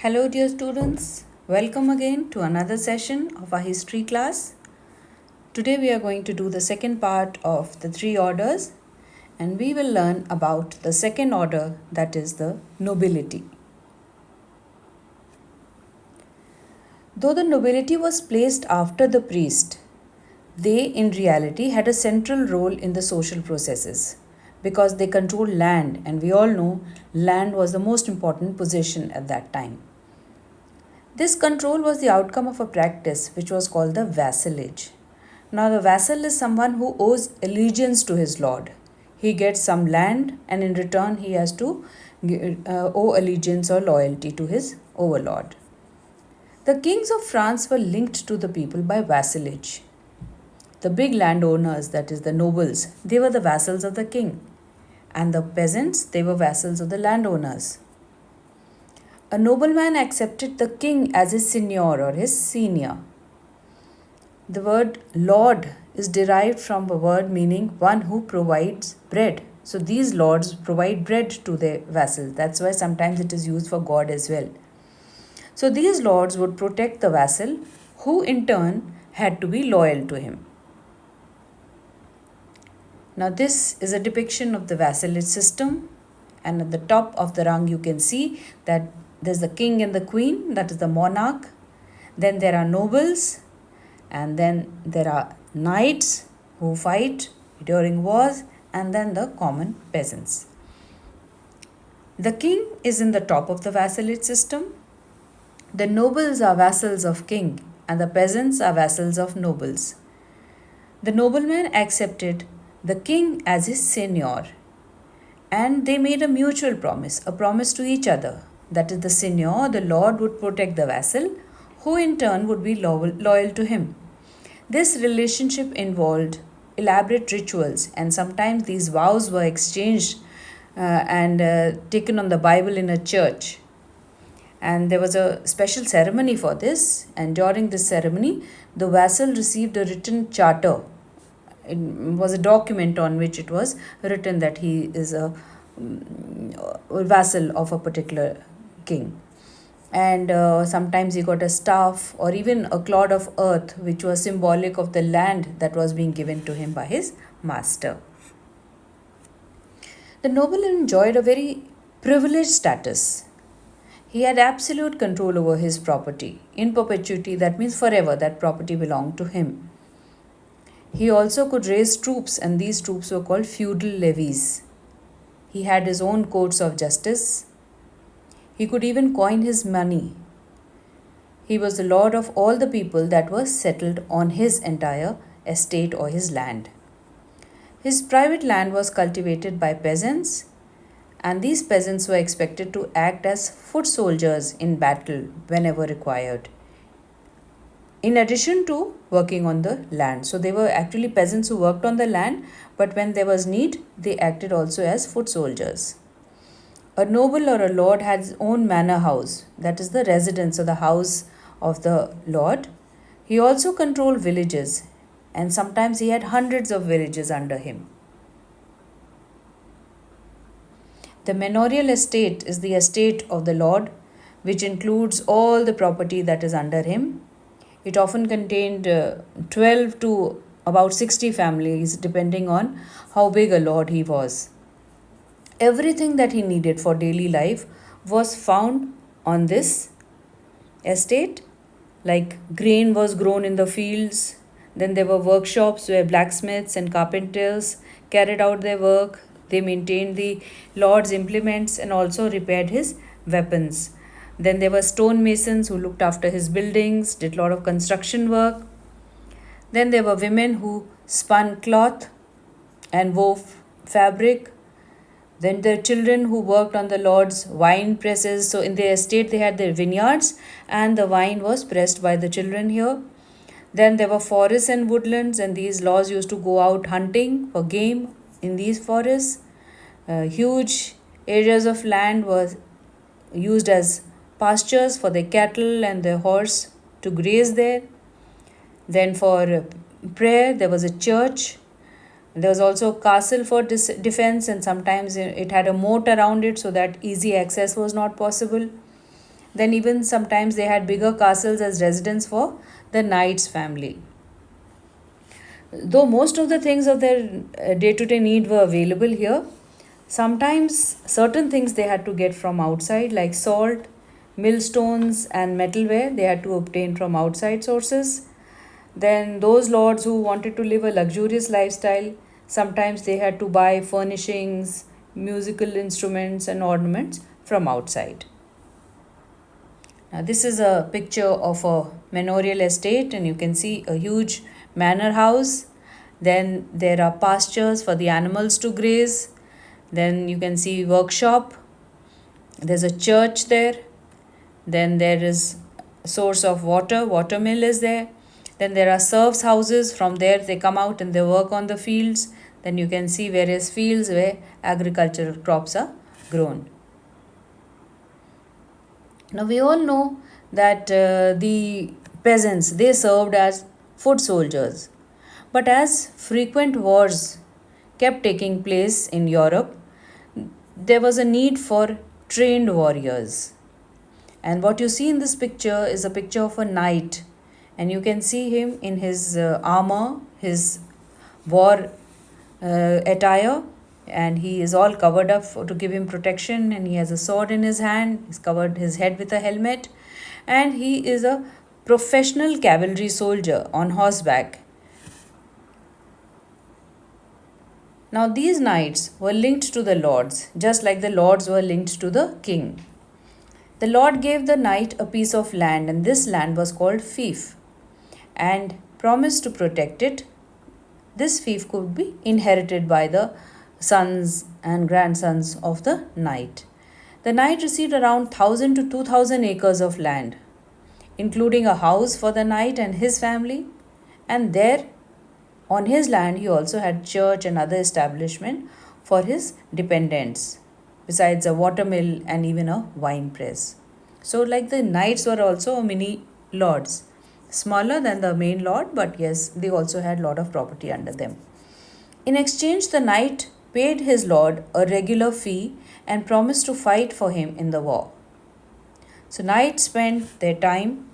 Hello, dear students. Welcome again to another session of our history class. Today, we are going to do the second part of the three orders, and we will learn about the second order, that is the nobility. Though the nobility was placed after the priest, they in reality had a central role in the social processes because they controlled land, and we all know land was the most important possession at that time. This control was the outcome of a practice which was called the vassalage. Now, the vassal is someone who owes allegiance to his lord. He gets some land, and in return, he has to owe allegiance or loyalty to his overlord. The kings of France were linked to the people by vassalage. The big landowners, that is, the nobles, they were the vassals of the king, and the peasants, they were vassals of the landowners. A nobleman accepted the king as his seigneur or his senior. The word lord is derived from a word meaning one who provides bread. So these lords provide bread to their vassals. That's why sometimes it is used for God as well. So these lords would protect the vassal, who in turn had to be loyal to him. Now this is a depiction of the vassalage system, and at the top of the rung you can see that there's the king and the queen, that is the monarch. Then there are nobles, and then there are knights who fight during wars, and then the common peasants. The king is in the top of the vassalage system. The nobles are vassals of king, and the peasants are vassals of nobles. The nobleman accepted the king as his seigneur, and they made a mutual promise, a promise to each other. That is, the seigneur, the lord, would protect the vassal, who in turn would be loyal to him. This relationship involved elaborate rituals, and sometimes these vows were exchanged and taken on the Bible in a church. And there was a special ceremony for this, and during this ceremony, the vassal received a written charter. It was a document on which it was written that he is a vassal of a particular king. And sometimes he got a staff or even a clod of earth, which was symbolic of the land that was being given to him by his master. The nobleman enjoyed a very privileged status. He had absolute control over his property. In perpetuity, that means forever, that property belonged to him. He also could raise troops, and these troops were called feudal levies. He had his own courts of justice. He could even coin his money. He was the lord of all the people that were settled on his entire estate or his land. His private land was cultivated by peasants, and these peasants were expected to act as foot soldiers in battle whenever required, in addition to working on the land. So they were actually peasants who worked on the land, but when there was need, they acted also as foot soldiers. A noble or a lord had his own manor house, that is the residence or the house of the lord. He also controlled villages, and sometimes he had hundreds of villages under him. The manorial estate is the estate of the lord, which includes all the property that is under him. It often contained 12 to about 60 families, depending on how big a lord he was. Everything that he needed for daily life was found on this estate. Like grain was grown in the fields, then there were workshops where blacksmiths and carpenters carried out their work. They maintained the lord's implements and also repaired his weapons. Then there were stonemasons who looked after his buildings, did a lot of construction work. Then there were women who spun cloth and wove fabric. Then there were children who worked on the lord's wine presses. So in their estate they had their vineyards, and the wine was pressed by the children here. Then there were forests and woodlands, and these lords used to go out hunting for game in these forests. Huge areas of land were used as pastures for their cattle and their horse to graze there. Then for prayer, there was a church. There was also a castle for defense, and sometimes it had a moat around it so that easy access was not possible. Then even sometimes they had bigger castles as residence for the knight's family. Though most of the things of their day-to-day need were available here, sometimes certain things they had to get from outside, like salt, millstones, and metalware, they had to obtain from outside sources. Then those lords who wanted to live a luxurious lifestyle, sometimes they had to buy furnishings, musical instruments, and ornaments from outside. Now, this is a picture of a manorial estate, and you can see a huge manor house. Then there are pastures for the animals to graze. Then you can see workshop. There's a church there. Then there is a source of water. Water mill is there. Then there are serfs' houses. From there they come out and they work on the fields. Then you can see various fields where agricultural crops are grown. Now we all know that the peasants, they served as foot soldiers. But as frequent wars kept taking place in Europe, there was a need for trained warriors. And what you see in this picture is a picture of a knight, and you can see him in his armor, his war attire, and he is all covered up to give him protection, and he has a sword in his hand. He's covered his head with a helmet, and he is a professional cavalry soldier on horseback. Now these knights were linked to the lords, just like the lords were linked to the king. The lord gave the knight a piece of land, and this land was called fief, and promised to protect it. This fief could be inherited by the sons and grandsons of the knight. The knight received around 1,000 to 2,000 acres of land, including a house for the knight and his family, and there on his land he also had church and other establishment for his dependents, besides a watermill and even a wine press. So like the knights were also mini lords, smaller than the main lord, but yes, they also had lot of property under them. In exchange, the knight paid his lord a regular fee and promised to fight for him in the war. So knights spent their time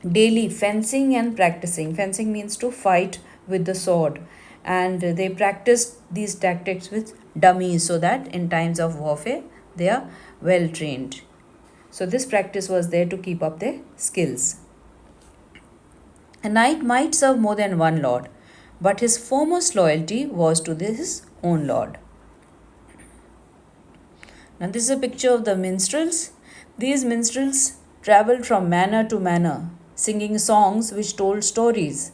daily fencing and practicing. Fencing means to fight with the sword, and they practiced these tactics with dummies so that in times of warfare they are well trained. So this practice was there to keep up their skills. A knight might serve more than one lord, but his foremost loyalty was to his own lord. Now this is a picture of the minstrels. These minstrels traveled from manor to manor, singing songs which told stories.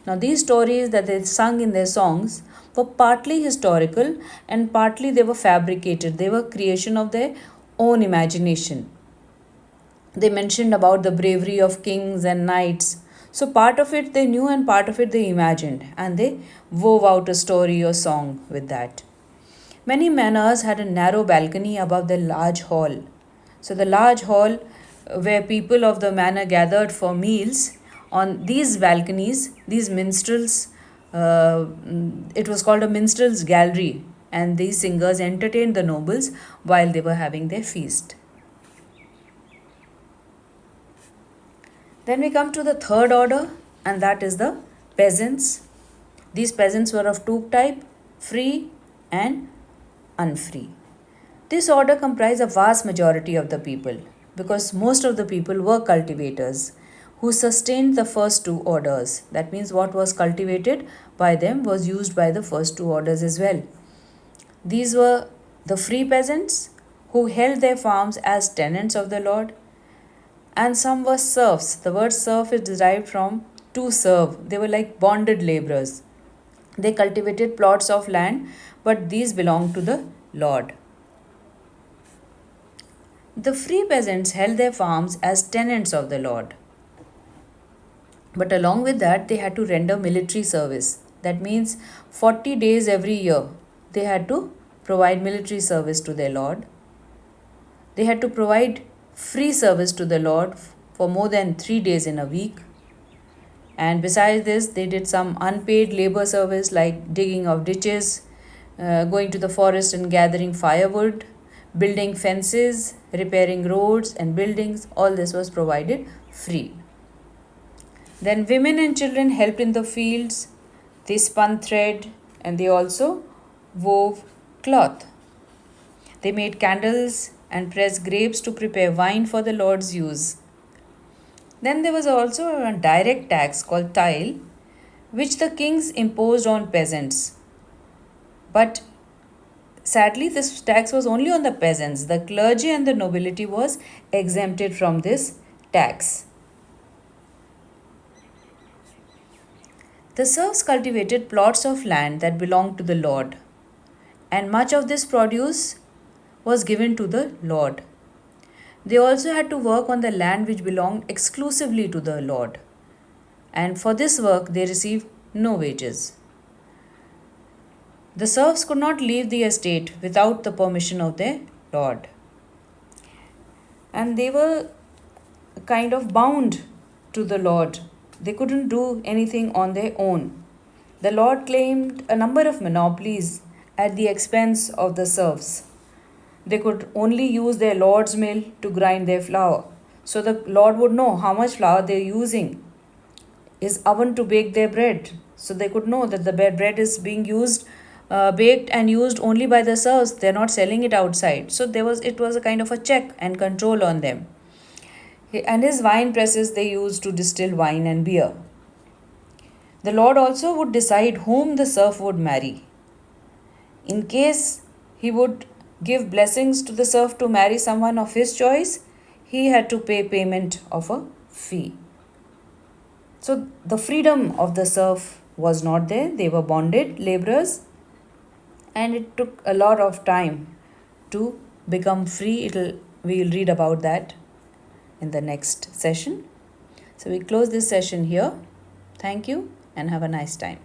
Now these stories that they sung in their songs were partly historical and partly they were fabricated. They were creation of their own imagination. They mentioned about the bravery of kings and knights. So part of it they knew and part of it they imagined, and they wove out a story or song with that. Many manors had a narrow balcony above the large hall. So the large hall where people of the manor gathered for meals, on these balconies, these minstrels, it was called a minstrel's gallery, and these singers entertained the nobles while they were having their feast. Then we come to the third order, and that is the peasants. These peasants were of two type, free and unfree. This order comprised a vast majority of the people, because most of the people were cultivators who sustained the first two orders. That means what was cultivated by them was used by the first two orders as well. These were the free peasants who held their farms as tenants of the Lord, and some were serfs. The word serf is derived from to serve. They were like bonded laborers. They cultivated plots of land, but these belonged to the Lord. The free peasants held their farms as tenants of the Lord. But along with that, they had to render military service. That means 40 days every year, they had to provide military service to their Lord. They had to provide free service to the Lord for more than 3 days in a week. And besides this, they did some unpaid labor service like digging of ditches, going to the forest and gathering firewood, building fences, repairing roads and buildings, all this was provided free. Then women and children helped in the fields. They spun thread and they also wove cloth. They made candles and pressed grapes to prepare wine for the Lord's use. Then there was also a direct tax called tile, which the kings imposed on peasants. But sadly, this tax was only on the peasants. The clergy and the nobility was exempted from this tax. The serfs cultivated plots of land that belonged to the Lord, and much of this produce was given to the Lord. They also had to work on the land which belonged exclusively to the Lord, and for this work they received no wages. The serfs could not leave the estate without the permission of their Lord, and they were kind of bound to the Lord. They couldn't do anything on their own. The Lord claimed a number of monopolies at the expense of the serfs. They could only use their Lord's mill to grind their flour. So the Lord would know how much flour they're using, his oven to bake their bread. So they could know that the bread is being used, baked and used only by the serfs. They're not selling it outside. So it was a kind of a check and control on them. And his wine presses they used to distill wine and beer. The Lord also would decide whom the serf would marry. In case he would give blessings to the serf to marry someone of his choice, he had to pay payment of a fee. So the freedom of the serf was not there. They were bonded laborers, and it took a lot of time to become free. We will read about that in the next session. So we close this session here. Thank you and have a nice time.